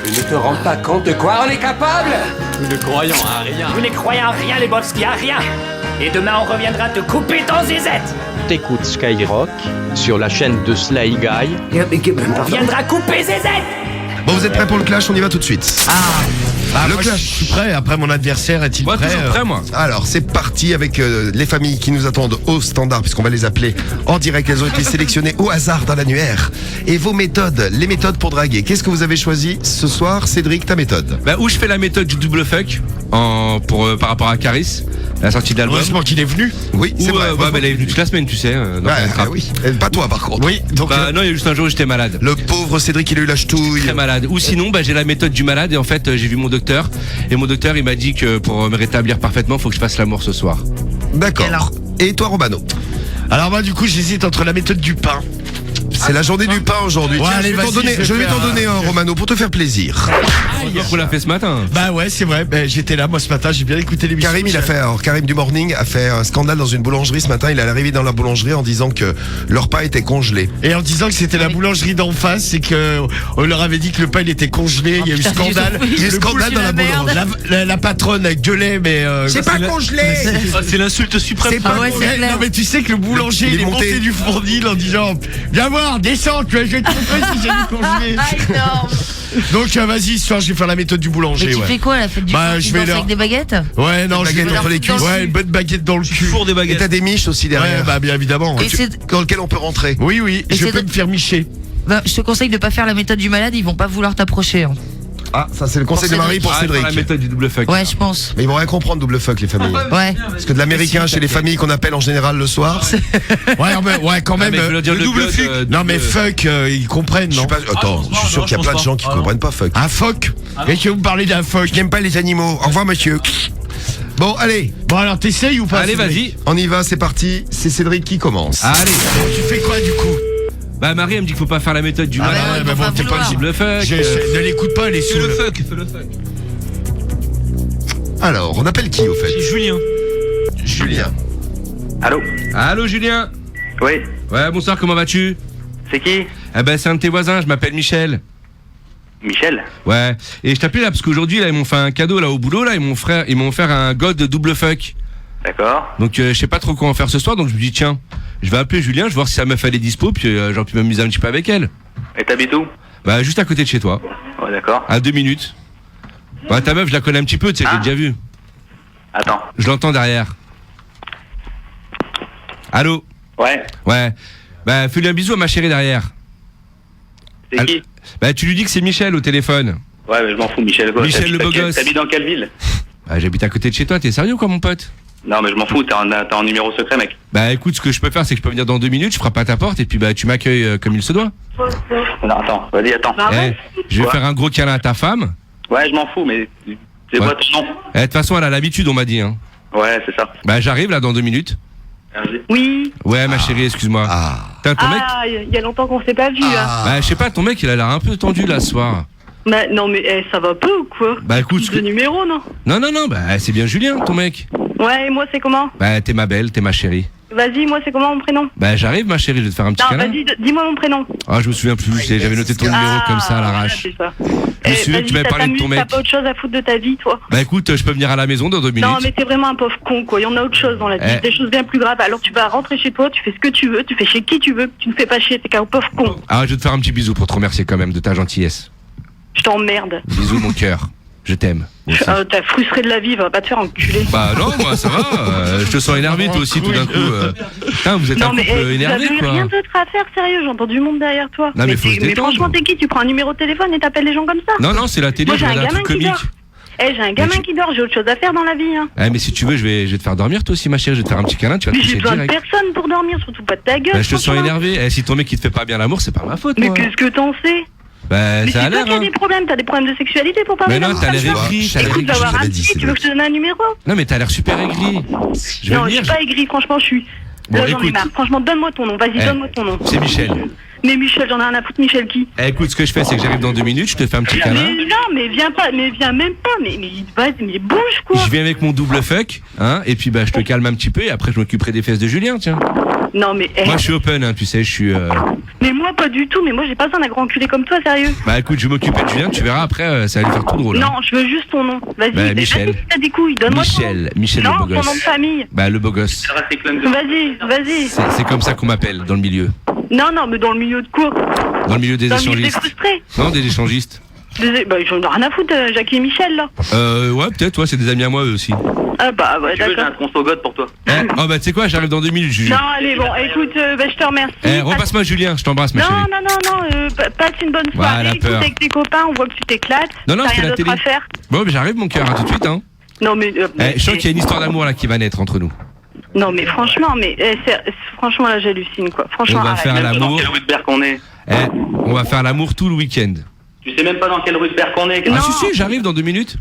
Tu ne te rends pas compte de quoi on est capable? Nous ne croyons à rien. Vous ne croyez en rien, les Lebowski, à rien. Et demain, on reviendra te couper ton zizette. T'écoutes Skyrock sur la chaîne de Sly Guy. On viendra couper zizette. Bon, vous êtes prêts pour le clash? On y va tout de suite. Ah, Le moi, clash. je suis prêt. Après, mon adversaire est-il Moi, prêt toujours prêt, moi. Alors, c'est parti avec les familles qui nous attendent au standard, puisqu'on va les appeler en direct. Elles ont été sélectionnées au hasard dans l'annuaire. Et vos méthodes, les méthodes pour draguer. Qu'est-ce que vous avez choisi ce soir, Cédric, ta méthode? Bah, où je fais la méthode du double fuck par rapport à Caris, la sortie de l'album. Heureusement qu'il est venu. Oui, c'est vrai. Bah, elle est venue toute la semaine, tu sais. Dans Ouais, ton trap. oui. Pas toi, par contre. Oui, donc. Bah, non, il y a juste un jour où j'étais malade. Le pauvre Cédric, il a eu la ch'touille. Très malade. Ou sinon, bah, j'ai la méthode du malade et en fait, j'ai vu mon docteur. Et mon docteur, il m'a dit que pour me rétablir parfaitement, faut que je fasse l'amour ce soir. D'accord. Et toi, Romano? Alors, moi, du coup, j'hésite entre la méthode du pain. C'est la journée du pain aujourd'hui. Ouais, Tiens, allez, je vais t'en vas-y, donner, je vais t'en faire, donner un, Romano, pour te faire plaisir. On l'a fait ce matin. Bah ouais, c'est vrai. Bah, j'étais là, moi, ce matin. J'ai bien écouté l'émission. Karim du Morning a fait un scandale dans une boulangerie ce matin. Il est arrivé dans la boulangerie en disant que leur pain était congelé. Et en disant que c'était la boulangerie d'en face et que on leur avait dit que le pain il était congelé. Il y a eu scandale. Il y a eu scandale dans la boulangerie. La patronne gueulait, mais. C'est pas congelé. C'est l'insulte suprême. C'est pas Eh, non mais tu sais que le boulanger il est monté du fournil en disant viens voir, descends, tu vas jeter ton truc si j'ai du congelé. Énorme. Donc vas-y, ce soir je vais faire la méthode du boulanger. Mais tu ouais. fais quoi, la fête du Bah, pain? je Tu vais danses leur- avec des baguettes? Ouais, non, Une je baguette vais entre les cuisses. Ouais, une bonne baguette dans le cul. Four des Et baguettes. t'as des miches aussi Ouais, derrière. bah bien évidemment. Et c'est- Dans lequel on peut rentrer. Oui, oui, Et je c'est peux de- me faire micher. Bah, je te conseille de pas faire la méthode du malade, ils vont pas vouloir t'approcher. Hein. Ah, ça c'est le conseil de Pour Marie pour Ah, Cédric. la méthode du double fuck. Ouais, je pense. Mais ils vont rien comprendre, double fuck, les familles. Ouais. Parce que de l'américain chez les familles qu'on appelle en général le soir. Ouais, quand Ah, même. mais je veux dire le le double code, fuck. Non, mais fuck, ils comprennent, Je non? suis pas... Attends, je suis sûr qu'il y a plein de gens qui comprennent pas fuck. Un phoque. Et que vous me parlez d'un phoque. Je n'aime pas les animaux. Au revoir, monsieur. Bon, allez, Bon, alors t'essayes ou pas? Allez, Cédric vas-y. on y va, c'est parti. C'est Cédric qui commence. Allez. Tu fais quoi du coup? Bah, Marie, elle me dit qu'il faut pas faire la méthode du Ah, malade. ouais, ils bah vont bon, pas t'es pas vouloir. le Double fuck. Ne l'écoute pas, elle est Fais le saoule. fuck, fais le fuck. Alors, on appelle qui au fait? C'est Julien. Julien. Allô? Allô, Julien. Oui, Ouais, bonsoir, comment vas-tu? c'est qui? Eh ben, c'est un de tes voisins, je m'appelle Michel. Michel? Ouais. Et je t'appelais là parce qu'aujourd'hui, là, ils m'ont fait un cadeau là au boulot, là, ils m'ont offert un god de double fuck. D'accord. Donc, je sais pas trop quoi en faire ce soir, donc je me dis, tiens, je vais appeler Julien, je vais voir si sa meuf elle est dispo, puis j'aurais pu m'amuser un petit peu avec elle. Et t'habites où? Bah, juste à côté de chez toi, Ouais, d'accord. à 2 minutes. Bah, ta meuf, je la connais un petit peu, tu sais, j'ai déjà vu. Attends. Je l'entends derrière. Allô? Ouais, Ouais. Bah, fais-lui un bisou à ma chérie derrière. c'est qui? Bah, tu lui dis que c'est Michel au téléphone. Ouais, mais je m'en fous, Michel. Quoi. Michel le beau gosse. T'habites dans quelle ville? Bah, j'habite à côté de chez toi, t'es sérieux quoi, mon pote? Non, mais je m'en fous, t'as un numéro secret, mec. Bah, écoute, ce que je peux faire, c'est que je peux venir dans 2 minutes, je frappe à ta porte, et puis bah, tu m'accueilles comme il se doit. Non, attends, vas-y, attends. Eh, je vais Quoi faire un gros câlin à ta femme. Ouais, je m'en fous, mais c'est Ouais. quoi ton nom? Eh, de toute façon, elle a l'habitude, on m'a dit. Hein. Ouais, c'est ça. Bah, j'arrive là dans 2 minutes. Vas-y. Oui. Ouais, ma chérie, excuse-moi. Ah. T'as ton mec? Ah, il y a longtemps qu'on s'est pas vu. Hein. Bah, je sais pas, ton mec, il a l'air un peu tendu là ce soir. Bah, non, mais ça va peu ou quoi? Bah, écoute, ce Ce que... numéro, non? Non, bah, c'est bien Julien, ton mec. Ouais, et moi, c'est comment? Bah, t'es ma belle, t'es ma chérie. Vas-y, moi, c'est comment mon prénom? Bah, j'arrive, ma chérie, je vais te faire un petit Non, câlin. vas-y, dis-moi mon prénom. Ah, je me souviens plus, j'avais noté ton numéro comme ça à l'arrache. C'est ça. Je me souviens que tu m'avais parlé de ton T'as mec. pas autre chose à foutre de ta vie, toi? Bah, écoute, je peux venir à la maison dans 2 minutes. Non, mais t'es vraiment un pauvre con, quoi. Il y en a autre chose dans la vie. Eh. Des choses bien plus graves. Alors, tu vas rentrer chez toi, tu fais ce que tu veux, tu fais chez qui tu veux, tu ne fais pas chier, t'es qu'un pauvre con. Ah, je vais te faire un petit bisou pour te remercier quand même de ta gentillesse. Je t'emmerde. Bisous, mon cœur. Je t'aime. Moi aussi. T'as frustré de la vie, va pas te faire enculer. Bah non, moi ça va. Je te sens énervé toi aussi tout d'un coup. Putain, vous êtes un Non, mais couple énervé vous quoi. avez rien d'autre à faire, sérieux, j'entends du monde derrière toi. Non, mais faut se mais détendre. franchement, t'es qui? Tu prends un numéro de téléphone et t'appelles les gens comme ça? Non, c'est la télé, Moi, je j'ai un regarde un gamin truc qui comique. dort. J'ai un gamin qui dort, j'ai autre chose à faire dans la vie. Hein. Mais si tu veux, je vais te faire dormir toi aussi ma chérie, je vais te faire un petit câlin, tu vas te Mais j'ai coucher besoin de direct. personne pour dormir, surtout pas de ta gueule. Bah, je te sens franchement. énervé. Si ton mec il te fait pas bien l'amour, c'est pas ma faute Mais moi. qu'est-ce que t'en sais? Bah Mais ça a c'est toi l'air qui as hein. des problèmes, t'as des problèmes de sexualité pour parler Mais non, d'amour t'as comme l'air ça. aigri, t'as l'air Écoute, aigri. va voir je un l'avais dit, psy, tu veux que je te donne un numéro? Non mais t'as l'air super aigri. Je vais Non, je venir. suis pas aigri, franchement, je suis. Bon, Là, j'en ai écoute. marre. Franchement, donne-moi ton nom, vas-y, Eh, donne-moi ton nom. C'est Michel. Mais Michel, j'en ai rien à foutre, Michel qui? Écoute, ce que je fais, c'est que j'arrive dans 2 minutes, je te fais un petit câlin. Mais non, mais viens pas, mais viens même pas, mais vas-y, mais bouge quoi. Je viens avec mon double fuck, hein, et puis bah je te calme un petit peu et après je m'occuperai des fesses de Julien, tiens. Non, mais. Moi, je suis open, hein, tu sais, je suis. Mais moi, pas du tout. Mais moi, j'ai pas besoin d'un grand enculé comme toi, sérieux. Bah écoute, je vais m'occuper de Julien, tu verras après, ça va lui faire tout drôle. Non, je veux juste ton nom. Vas-y, Bah, Michel. vas-y, si t'as des couilles, donne-moi ton nom. Michel Non, le beau ton gosse. nom de famille. Bah le beau gosse. Vas-y. C'est comme ça qu'on m'appelle dans le milieu. Non, mais dans le milieu de quoi? Dans le milieu des Dans le milieu des échangistes. frustrés. Non, des échangistes. Bah, j'en ai rien à foutre, Jackie et Michel, là. Ouais, peut-être, ouais, c'est des amis à moi eux aussi. Ah, bah, ouais, Tu veux, j'ai d'accord. un conso-god pour toi. Oh bah tu sais quoi, j'arrive dans 2 minutes, Julien. Non, allez, bon, écoute, je te remercie. Repasse-moi Julien, je t'embrasse ma Non, chérie. passe une bonne Voilà, soirée, écoute peur. avec tes copains, on voit que tu t'éclates. Non, T'as c'est rien la d'autre télé. à faire. Bon, bah j'arrive mon cœur, à tout de suite, hein. Non, mais. Je sens qu'il y a une histoire d'amour là qui va naître entre nous. Non, mais franchement, franchement, là, j'hallucine, quoi. Franchement, On va arrête. faire Même pas dans l'amour. quelle rue de Berck on est. On va faire l'amour tout le week-end. Tu sais même pas dans quelle rue de Berck on est. Ah si, j'arrive dans 2 minutes.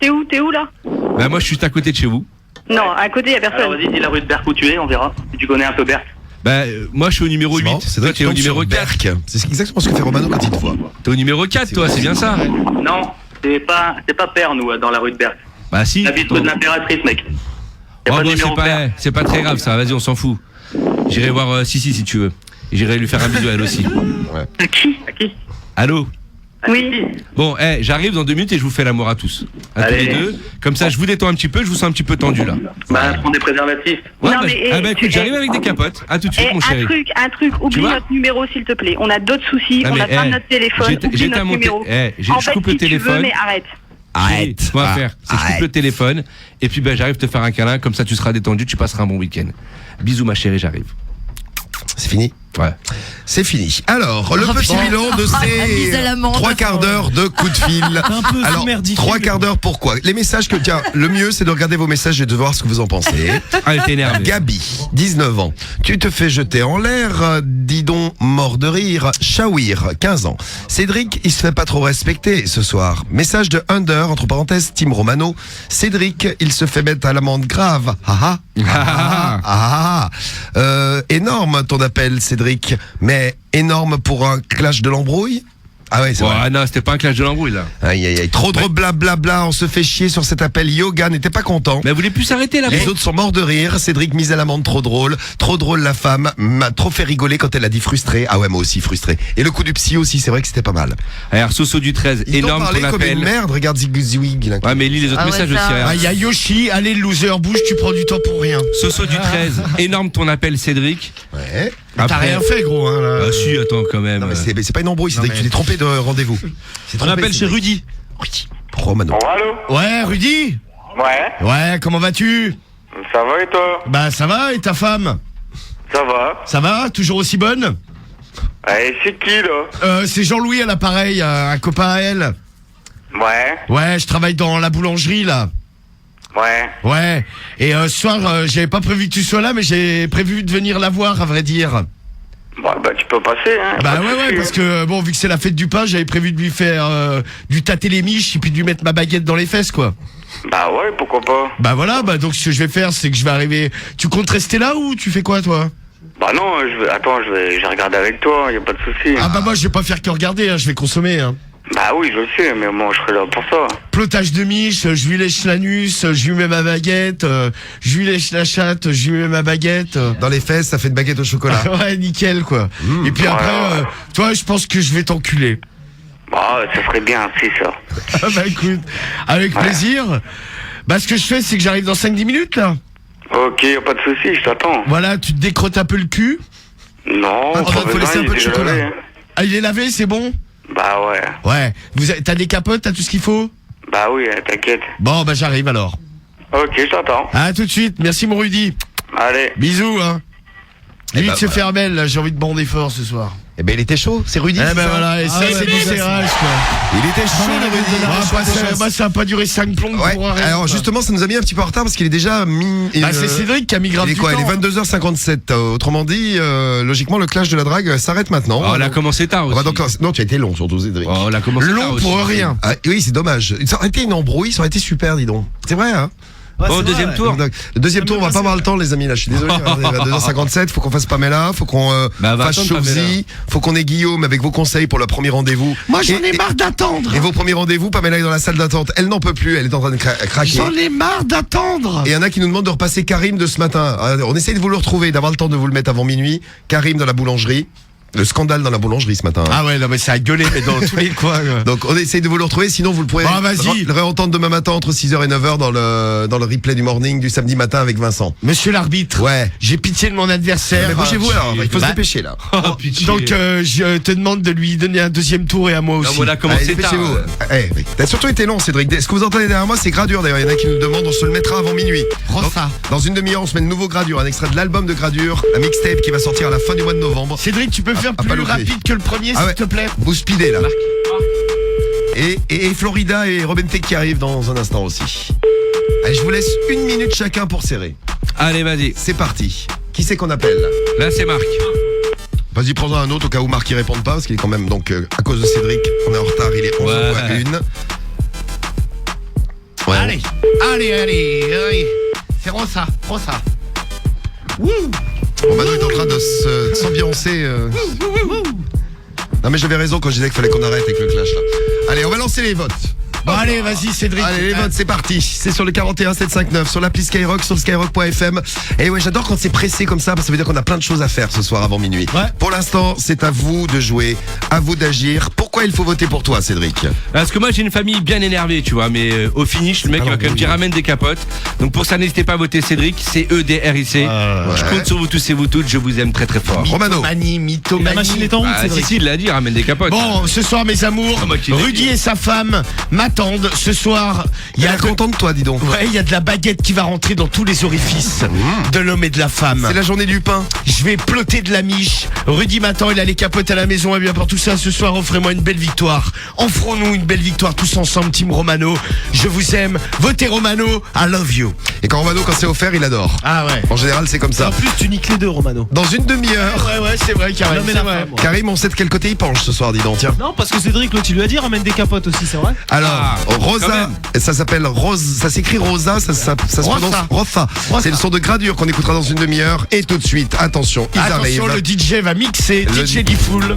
T'es où, là? Bah moi je suis juste à côté de chez vous. Non, à côté, y a Alors personne. vas-y, dis la rue de Berck où tu es, on verra. Si tu connais un peu Berck. Bah moi je suis au numéro 8. C'est vrai que T'es au numéro 4. C'est exactement ce que fait Romano quand il te voit. T'es au numéro 4 toi, c'est bien ça? Non, c'est pas père, nous, dans la rue de Berck. Bah si. On habite rue de l'Impératrice, mec. Oh, Y'a pas de bon, numéro père. c'est pas très grave ça, vas-y on s'en fout. J'irai voir Sissi si tu veux. J'irai lui faire un bisou à elle aussi. À qui? Allô? Oui. Bon, j'arrive dans 2 minutes et je vous fais l'amour à tous. À tous Allez. les deux. Comme ça je vous détends un petit peu, je vous sens un petit peu tendu là. Bah, prends des préservatifs. Ouais, Non, bah, mais, ah bah écoute, tu- j'arrive avec des capotes. À tout de suite mon chéri. Un truc, oublie vois notre numéro, s'il te plaît. On a d'autres soucis, Ah, on mais, a pas notre téléphone, oublie j'étais à notre mon numéro. je En fait, coupe le si tu veux, téléphone. mais arrête. Arrête. Ce qu'on va faire, c'est que je coupe le Arrête. téléphone et puis ben j'arrive te faire un câlin, comme ça tu seras détendu, tu passeras un bon week-end. Bisous ma chérie, j'arrive. C'est fini. Ouais. C'est fini. Alors, le Oh, petit putain. bilan de La bise à l'amande. ces 3 quarts d'heure de coup de fil. Alors, 3 quarts d'heure, pourquoi? Les messages que, tiens, le mieux, c'est de regarder vos messages et de voir ce que vous en pensez. Ah, elle t'est énervée. Gabi, 19 ans. Tu te fais jeter en l'air, dis donc, mort de rire. Shawir, 15 ans. Cédric, il se fait pas trop respecter ce soir. Message de Under, entre parenthèses, Team Romano. Cédric, il se fait mettre à l'amende grave. Ah ah. Énorme ton appel, Cédric. Mais énorme pour un clash de l'embrouille. Ah ouais, c'est vrai. Ouais, non, c'était pas un clash de l'embrouille là. Aïe aïe aïe. Trop de blablabla, on se fait chier sur cet appel. Yoga n'était pas content. Mais elle voulait plus s'arrêter là. Les autres sont morts de rire. Cédric mise à l'amende, trop drôle. Trop drôle la femme. M'a trop fait rigoler quand elle a dit frustré. Ah ouais, moi aussi frustré. Et le coup du psy aussi, c'est vrai que c'était pas mal. Alors Soso du 13, Ils t'ont énorme parlé ton comme appel. une merde. Regarde Zigzwig. là. Ouais mais lis les autres Ah ouais, messages ça. aussi. hein. Ah, y a Yoshi, allez, loser, bouge, tu prends du temps pour rien. Soso du 13, énorme ton appel Cédric. Ouais. T'as rien fait, gros, hein, là. Ah si, attends quand même. Non, mais c'est pas une embrouille, Cédric. mais- Tu t'es trompé de rendez-vous. C'est On appelle chez Rudy. Romano. Allô? Ouais, Rudy? Ouais, Ouais, comment vas-tu? ça va et toi? Bah, ça va, et ta femme? Ça va. Ça va? Toujours aussi bonne? Allez, c'est qui là? C'est Jean-Louis à l'appareil, un copain à elle. Ouais, Ouais, je travaille dans la boulangerie, là. ouais. Ouais. Et ce soir, j'avais pas prévu que tu sois là, mais j'ai prévu de venir la voir, à vrai dire. Bah tu peux passer, hein. Bah pas de ouais, souci. parce que, bon, vu que c'est la fête du pain, j'avais prévu de lui faire du tâter les miches et puis de lui mettre ma baguette dans les fesses, quoi. Bah ouais, pourquoi pas? Bah voilà, bah donc ce que je vais faire, c'est que je vais arriver... Tu comptes rester là ou tu fais quoi, toi? Bah non, je vais regarder avec toi, y a pas de souci. Ah bah moi, je vais pas faire que regarder, hein, je vais consommer, hein. Bah oui, je le sais, mais moi je serai là pour ça. Plotage de miche, je lui lèche l'anus, je lui mets ma baguette, je lui lèche la chatte, je lui mets ma baguette. Dans les fesses, ça fait de baguette au chocolat. Ouais, nickel, quoi. Et puis après, Ouais. toi, je pense que je vais t'enculer. Bah ça serait bien, c'est ça. Ah bah écoute, avec plaisir. Bah ce que je fais, c'est que j'arrive dans 5-10 minutes, là. Ok, y a pas de souci, je t'attends. Voilà, tu te décrottes un peu le cul. Non, Attends, pas faut besoin, laisser un il peu est de déjà chocolat. lavé, hein. Ah, il est lavé, c'est bon? Bah ouais. Ouais. T'as des capotes, t'as tout ce qu'il faut? Bah oui, t'inquiète. Bon, bah j'arrive alors. Ok, je t'attends. À tout de suite, merci mon Rudy. Allez. Bisous, hein. Lui bah, de se faire belle, là, j'ai envie de bander fort ce soir. Eh ben, il était chaud. C'est Rudy. Eh c'est ben ça voilà, et ça, ouais, c'est du bon, serrage, quoi. Il était chaud, le Rudy. Bah, ça a pas duré 5 plombs Ouais. pour rien. Alors quoi. justement, ça nous a mis un petit peu en retard parce qu'il est déjà mis. Bah, c'est Cédric qui a mis grave Il est du quoi? Il temps. est 22h57. Autrement dit, logiquement, le clash de la drague s'arrête maintenant. Oh, on a commencé tard On aussi. va donc... Non, tu as été long surtout, Cédric. Oh, on a commencé tard Long aussi. pour rien. Ah, oui, c'est dommage. Ça aurait été une embrouille, ça aurait été super, dis donc. C'est vrai, hein? Bon, deuxième tour. Donc, le deuxième tour, on va pas avoir le temps, les amis. Là, je suis désolé. On est à 2h57. Faut qu'on fasse Pamela. Faut qu'on va fasse attendre Chauzy. Faut qu'on ait Guillaume avec vos conseils pour le premier rendez-vous. Moi, j'en ai marre d'attendre. Et vos premiers rendez-vous, Pamela est dans la salle d'attente. Elle n'en peut plus. Elle est en train de craquer. J'en ai marre d'attendre. Et il y en a qui nous demandent de repasser Karim de ce matin. On essaye de vous le retrouver, d'avoir le temps de vous le mettre avant minuit. Karim dans la boulangerie. Le scandale dans la boulangerie ce matin. Ah ouais, non mais ça a gueulé mais dans tous les coins. Donc on essaye de vous le retrouver, sinon vous le pourrez vas-y. le réentendre demain matin entre 6h et 9h dans le replay du morning du samedi matin avec Vincent. Monsieur l'arbitre, Ouais. j'ai pitié de mon adversaire. Mais bougez-vous alors, il faut se Bah, dépêcher là. Oh, pitié. Donc je te demande de lui donner un deuxième tour et à moi aussi. Non, on a commencé Allez, tard. dépêchez-vous. T'as surtout été long, Cédric. Ce que vous entendez derrière moi, c'est Gradure d'ailleurs. Il y en a qui nous demandent, on se le mettra avant minuit. Rosa. Dans une demi-heure, on se met le nouveau Gradure, un extrait de l'album de Gradure, un mixtape qui va sortir à la fin du mois de novembre. Cédric, tu peux faire pas plus louper. rapide que le premier, Ah s'il ouais. te plaît. Bouspidé là. Et Florida et Robin Thicke qui arrivent dans un instant aussi. Allez, je vous laisse 1 minute chacun pour serrer. Allez, vas-y. C'est parti. Qui c'est qu'on appelle? Là, c'est Marc. Vas-y, prends-en un autre au cas où Marc ne réponde pas, parce qu'il est quand même, donc, à cause de Cédric, on est en retard, il est 11h01. Ouais. Allez. C'est Rosa. Bon, Mano est en train de s'ambiancer. Non, mais j'avais raison quand je disais qu'il fallait qu'on arrête avec le clash là. Allez, on va lancer les votes. Bon, allez, vas-y, Cédric. Allez, les votes, c'est parti. C'est sur le 41 759, sur l'appli Skyrock, sur le skyrock.fm. Et ouais, j'adore quand c'est pressé comme ça, parce que ça veut dire qu'on a plein de choses à faire ce soir avant minuit. Ouais. Pour l'instant, c'est à vous de jouer, à vous d'agir. Pourquoi il faut voter pour toi, Cédric? Parce que moi j'ai une famille bien énervée, tu vois, mais au finish, le mec il va quand même dire ramène des capotes. Donc pour ça, n'hésitez pas à voter Cédric, c'est EDRIC. Je compte sur vous tous et vous toutes, je vous aime très très fort. Romano. Mythomanie. La machine est en route, Ah, Cédric. si, il l'a dit, ramène des capotes. Bon, ce soir, mes amours, Ah, moi qui l'ai Rudy dit. et sa femme m'attendent. Ce soir, il y Il a est content de toi, dis donc. Ouais, il y a de la baguette qui va rentrer dans tous les orifices de l'homme et de la femme. C'est la journée du pain. Je vais ploter de la miche. Rudy m'attend, il a les capotes à la maison. Et bien pour tout ça, ce soir, offrez-moi une belle victoire. Offrons-nous une belle victoire tous ensemble, Team Romano. Je vous aime. Votez Romano, I love you. Et quand Romano, quand c'est offert, il adore. Ah ouais. En général, c'est comme ça. En plus, tu niques les deux, Romano. Dans une demi-heure, Ouais, c'est vrai, Karim. L'homme et c'est la vrai. femme, moi. Karim, on sait de quel côté il penche ce soir, dis donc, tiens. Non, parce que Cédric, l'autre, il lui a dit ramène des capotes aussi, c'est vrai. Alors, Ah, quand Rosa, même. ça s'appelle Rose, ça s'écrit Rosa, ça se prononce Rosa. C'est le son de Gradure qu'on écoutera dans une demi-heure. Et tout de suite, attention, ils Attention, arrivent. le DJ va mixer. Le- DJ D-Full.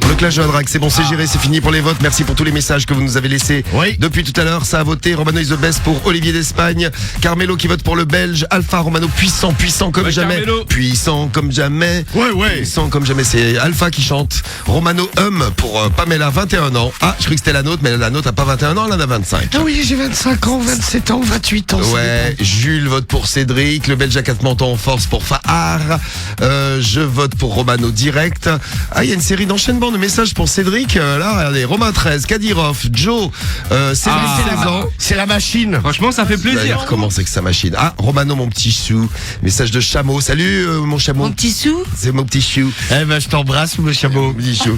Le clash de la drague, c'est bon, c'est géré, c'est fini pour les votes. Merci pour tous les messages que vous nous avez laissés. Oui. Depuis tout à l'heure, ça a voté. Romano is the best pour Olivier d'Espagne. Carmelo qui vote pour le Belge. Alpha Romano, puissant comme Ouais, jamais. Carmelo. Puissant comme jamais. Ouais. Puissant comme jamais, c'est Alpha qui chante. Romano pour Pamela, 21 ans. Ah, je croyais que c'était la nôtre, mais la nôtre a pas 21 ans, elle en a 25. Ah oui, j'ai 25 ans, 27 ans, 28 ans. ça Ouais, Jules vote pour Cédric, le Belge à 4 mentons en force pour Fahar, je vote pour Romano direct. Ah, il y a une série d'enchaînements de messages pour Cédric. Là, regardez, Romain 13, Kadirov, Joe, Cédric Ah. 16 ans. C'est la machine. Franchement, ça fait plaisir. D'ailleurs, comment c'est que sa machine? Ah, Romano, mon petit chou. Message de Chameau. Salut, mon Chameau. Mon petit sou. C'est mon petit chou. Eh ben, je t'embrasse, le chameau. Mon petit chou.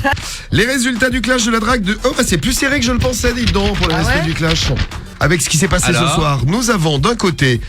Les résultats du clash de la drague de... Oh, bah, c'est plus serré que je le pensais, dis donc, pour les résultats ouais du clash. Avec ce qui s'est passé Alors ce soir, nous avons d'un côté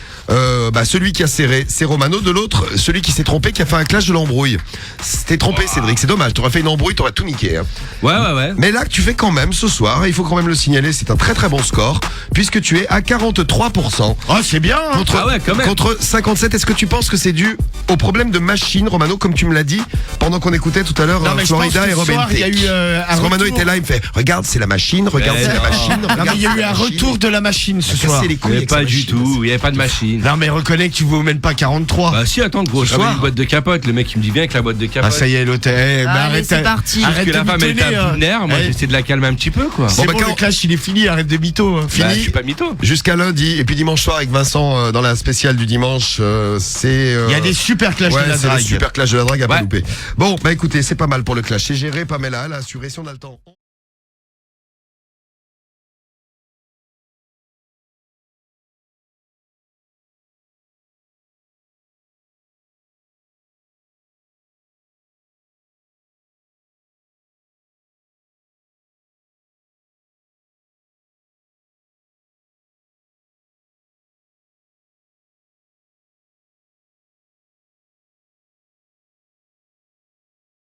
celui qui a serré, c'est Romano, de l'autre celui qui s'est trompé, qui a fait un clash de l'embrouille. C'était trompé, Cédric, c'est dommage, t'aurais fait une embrouille, t'aurais tout niqué. Hein. Ouais. Mais là, tu fais quand même ce soir, et il faut quand même le signaler, c'est un très très bon score, puisque tu es à 43%. Oh, c'est bien. Hein. Contre, Ah ouais, quand même. contre 57, est-ce que tu penses que c'est dû au problème de machine, Romano, comme tu me l'as dit, pendant qu'on écoutait tout à l'heure Non, mais je Florida pense que et ce Robin soir, il y a Thicke. eu un Romano retour. était là, il me fait, regarde, c'est la machine, regarde, Mais c'est la non. machine. Non, mais regarde, il y a c'est eu la un machine. retour de la machine ce Casser soir. les couilles Mais avec sa pas du machine. tout, il n'y avait pas de machine. Non, mais reconnais que tu vous mènes pas 43. Bah si, attends, gros, Ce je ramène soir. une boîte de capotes. Le mec il me dit bien que la boîte de Ah, capotes. ça y est, l'hôtel. Eh, mais Allez, arrête, c'est parti. arrête Parce que de la femme elle était mitonner, à bout de nerfs, moi Eh, j'essaie de la calmer un petit peu quoi. C'est Bon, bon, bah, le clash, il est fini, arrête de mytho. Hein. Bah, je Fini suis pas mytho. jusqu'à lundi, et puis dimanche soir avec Vincent dans la spéciale du dimanche, c'est... Il y a des super clashs Ouais, de la c'est le drague. super clash de la drague à pas Ouais. louper. Bon, bah écoutez, c'est pas mal pour le clash. C'est géré, Pamela, elle a assuré si on a le temps.